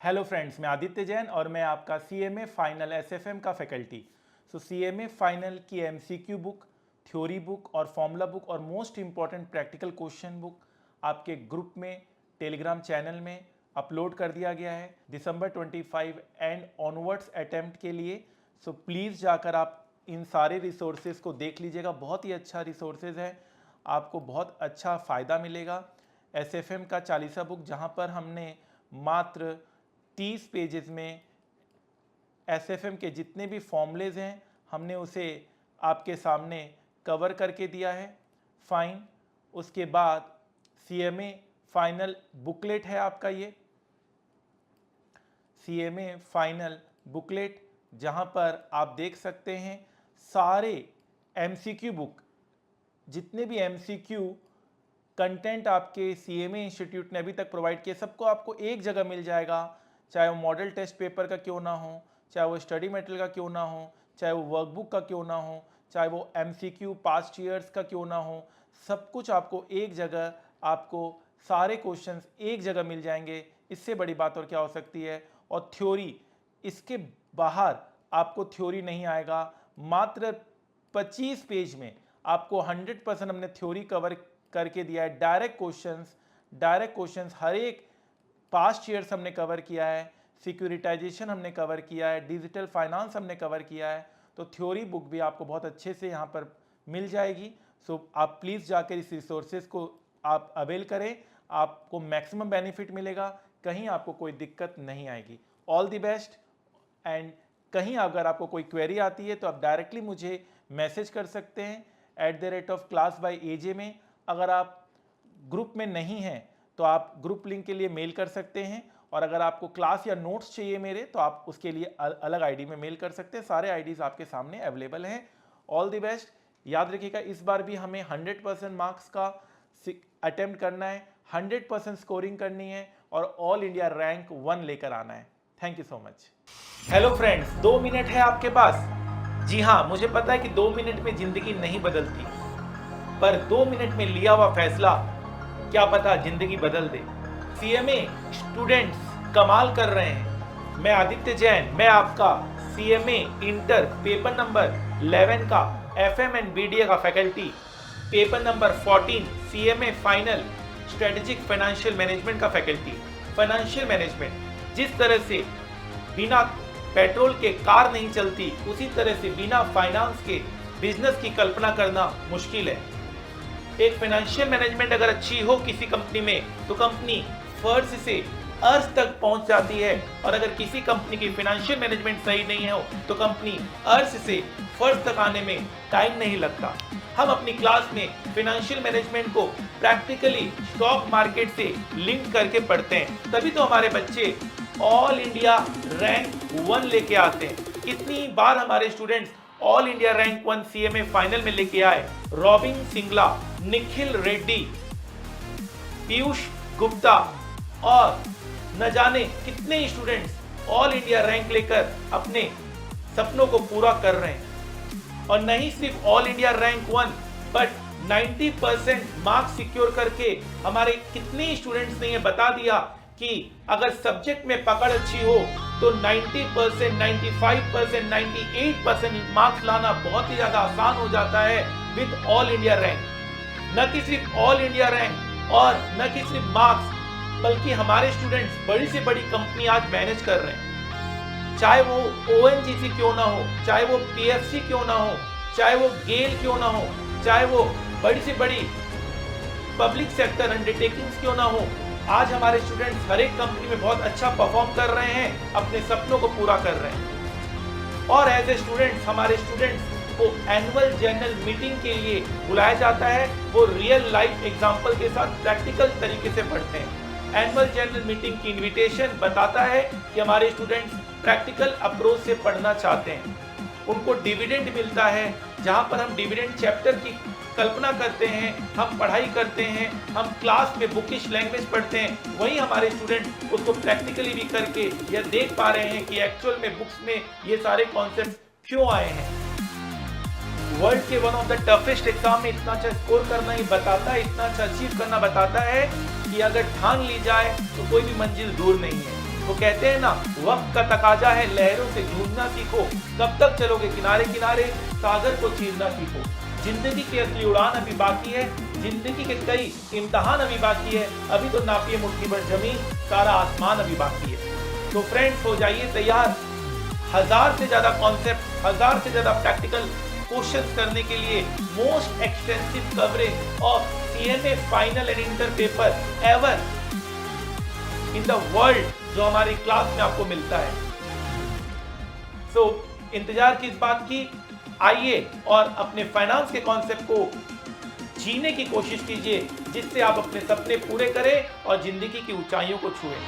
Hello friends, मैं आदित्य जैन और मैं आपका सीएमए फाइनल एसएफएम का फैकल्टी। सीएमए फाइनल की एमसीक्यू बुक, थ्योरी बुक और फॉर्मूला बुक और most important practical question book आपके ग्रुप में टेलीग्राम चैनल में अपलोड कर दिया गया है दिसंबर 25 एंड ऑनवर्ड्स अटेम्प्ट के लिए। प्लीज़ जाकर आप इन सारे रिसोर्सेज को देख लीजिएगा। बहुत ही अच्छा रिसोर्सेज है, आपको बहुत अच्छा फ़ायदा मिलेगा। एसएफएम का 40 बुक, जहाँ पर हमने मात्र 30 पेजेस में एसएफएम के जितने भी फॉर्मूलेज हैं हमने उसे आपके सामने कवर करके दिया है। फाइन। उसके बाद सीएमए फाइनल बुकलेट है आपका, ये सीएमए फाइनल बुकलेट, जहां पर आप देख सकते हैं सारे एमसीक्यू बुक, जितने भी एमसीक्यू कंटेंट आपके सीएमए इंस्टीट्यूट ने अभी तक प्रोवाइड किए, सबको आपको एक जगह मिल जाएगा। चाहे वो मॉडल टेस्ट पेपर का क्यों ना हो, चाहे वो स्टडी मटेरियल का क्यों ना हो, चाहे वो वर्कबुक का क्यों ना हो, चाहे वो एमसीक्यू पास्ट ईयर्स का क्यों ना हो, सब कुछ आपको एक जगह, आपको सारे क्वेश्चंस एक जगह मिल जाएंगे। इससे बड़ी बात और क्या हो सकती है। और थ्योरी, इसके बाहर आपको थ्योरी नहीं आएगा। मात्र 25 पेज में आपको 100% हमने थ्योरी कवर करके दिया है। डायरेक्ट क्वेश्चंस हर एक पास्ट ईयर्स हमने कवर किया है, सिक्योरिटाइजेशन हमने कवर किया है, डिजिटल फाइनेंस हमने कवर किया है। तो थ्योरी बुक भी आपको बहुत अच्छे से यहाँ पर मिल जाएगी। आप प्लीज़ जाकर इस रिसोर्सेज को आप अवेल करें, आपको मैक्सिमम बेनिफिट मिलेगा, कहीं आपको कोई दिक्कत नहीं आएगी। All the best. एंड कहीं अगर आपको कोई क्वेरी आती है तो आप डायरेक्टली मुझे मैसेज कर सकते हैं @class_by_aj में। अगर आप ग्रुप में नहीं हैं तो आप ग्रुप लिंक के लिए मेल कर सकते हैं, और अगर आपको क्लास या नोट्स चाहिए मेरे तो आप उसके लिए अलग आईडी में मेल कर सकते हैं। सारे आईडीज आपके सामने अवेलेबल हैं। All the best. याद रखिएगा, इस बार भी हमें 100% मार्क्स का अटेम्प्ट करना है, 100% स्कोरिंग करनी है और ऑल इंडिया रैंक 1 लेकर आना है। Thank you so much. Hello friends, 2 minute है आपके पास। जी हाँ, मुझे पता है कि 2 मिनट में जिंदगी नहीं बदलती, पर 2 मिनट में लिया हुआ फैसला क्या पता जिंदगी बदल दे। सीएमए स्टूडेंट्स कमाल कर रहे हैं। मैं आदित्य जैन, मैं आपका सीएमए इंटर पेपर नंबर 11 का एफएम एंड बीडीए का faculty, paper number 14 CMA final strategic financial management का फैकल्टी। फाइनेंशियल मैनेजमेंट, जिस तरह से बिना पेट्रोल के कार नहीं चलती, उसी तरह से बिना फाइनेंस के बिजनेस की कल्पना करना मुश्किल है। एक फाइनेंशियल मैनेजमेंट अगर अच्छी हो किसी कंपनी में तो कंपनी फर्श से अर्श तक पहुंच जाती है, और अगर किसी कंपनी की फाइनेंशियल मैनेजमेंट सही नहीं हो तो कंपनी अर्श से फर्श तक आने में टाइम नहीं लगता। हम अपनी क्लास में फाइनेंशियल मैनेजमेंट को प्रैक्टिकली स्टॉक मार्केट से लिंक करके पढ़ते हैं, तभी तो हमारे बच्चे ऑल इंडिया रैंक 1 लेके आते हैं। कितनी बार हमारे students all India rank 1 CMA final में लेके आए। रॉबिन सिंगला, निखिल रेड्डी, पीयूष गुप्ता और न जाने कितने स्टूडेंट्स ऑल इंडिया रैंक लेकर अपने सपनों को पूरा कर रहे हैं। और नहीं सिर्फ all India rank 1 but 90% marks secure करके हमारे कितने स्टूडेंट्स ने ये बता दिया कि अगर सब्जेक्ट में पकड़ अच्छी हो तो 90%, 95%, 98% मार्क्स लाना बहुत ही ज्यादा आसान हो जाता है विद ऑल इंडिया रैंक। न कि सिर्फ ऑल इंडिया रैंक और न कि सिर्फ मार्क्स, बल्कि हमारे स्टूडेंट्स बड़ी से बड़ी कंपनी आज मैनेज कर रहे हैं। चाहे वो ओएनजीसी क्यों ना हो, चाहे वो पीएफसी क्यों ना हो, चाहे वो गेल क्यों ना हो, चाहे वो बड़ी से बड़ी पब्लिक सेक्टर अंडरटेकिंग्स क्यों ना हो, आज हमारे स्टूडेंट्स हर एक कंपनी में बहुत अच्छा परफॉर्म कर रहे हैं, अपने सपनों को पूरा कर रहे हैं। और एज ए स्टूडेंट्स, हमारे स्टूडेंट्स को एनुअल जनरल मीटिंग के लिए बुलाया जाता है। वो रियल लाइफ एग्जांपल के साथ प्रैक्टिकल तरीके से पढ़ते हैं। एनुअल जनरल मीटिंग की इनविटेशन बताता है कि हमारे स्टूडेंट्स प्रैक्टिकल अप्रोच से पढ़ना चाहते हैं। उनको डिविडेंड मिलता है, जहां पर हम डिविडेंड चैप्टर की कल्पना करते हैं, हम पढ़ाई करते हैं, हम क्लास में बुकिश लैंग्वेज पढ़ते हैं, वहीं हमारे स्टूडेंट उसको प्रैक्टिकली भी करके यह देख पा रहे हैं कि एक्चुअल में बुक्स में ये सारे कॉन्सेप्ट क्यों आए हैं। वर्ल्ड के one of the toughest exam में इतना अच्छा स्कोर करना ही बताता है, इतना अच्छा अचीव करना बताता है कि अगर ठान ली जाए तो कोई भी मंजिल दूर नहीं है। वो कहते हैं ना, वक्त का तकाजा है लहरों से जूझना सीखो, कब तक चलोगे किनारे किनारे, सागर को चीरना सीखो। जिंदगी की असली उड़ान अभी बाकी है, जिंदगी के कई इम्तहान अभी बाकी है, अभी तो नापिए मुट्ठी भर जमीन, सारा आसमान अभी बाकी है। तो फ्रेंड्स, हो जाइए तैयार 1000 से ज्यादा कॉन्सेप्ट, 1000 से ज्यादा प्रैक्टिकल क्वेश्चंस करने के लिए most extensive coverage of CMA final and inter paper ever in the world, जो हमारी क्लास में आपको मिलता है। सो इंतजार किस बात की, आइए और अपने फाइनेंस के कॉन्सेप्ट को जीने की कोशिश कीजिए, जिससे आप अपने सपने पूरे करें और जिंदगी की ऊंचाइयों को छुएं।